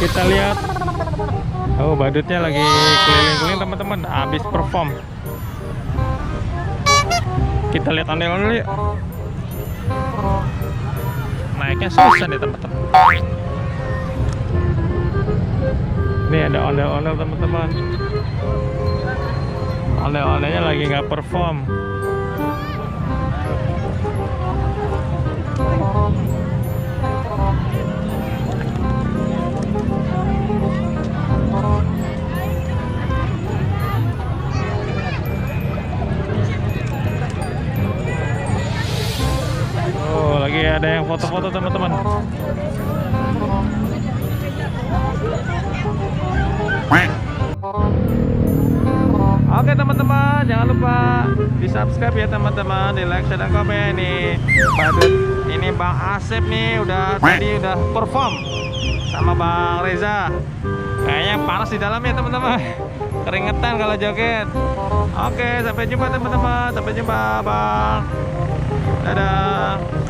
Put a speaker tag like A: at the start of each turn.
A: Kita lihat. Oh, badutnya lagi keliling-keliling teman-teman, habis perform. Kita lihat ondel-ondel yuk. Naiknya susah nih teman-teman. Ini ada ondel-ondel teman-teman. Ondel-ondelnya lagi nggak perform. Oh, lagi ada yang foto-foto teman-teman. Oke teman-teman, jangan lupa di subscribe ya teman-teman, di like, share, dan komen. Nih badut ini Bang Asep nih tadi udah perform sama Bang Reza. Kayaknya panas di dalam ya teman-teman, keringetan kalau joget. Oke, sampai jumpa teman-teman, sampai jumpa Bang. Dadah.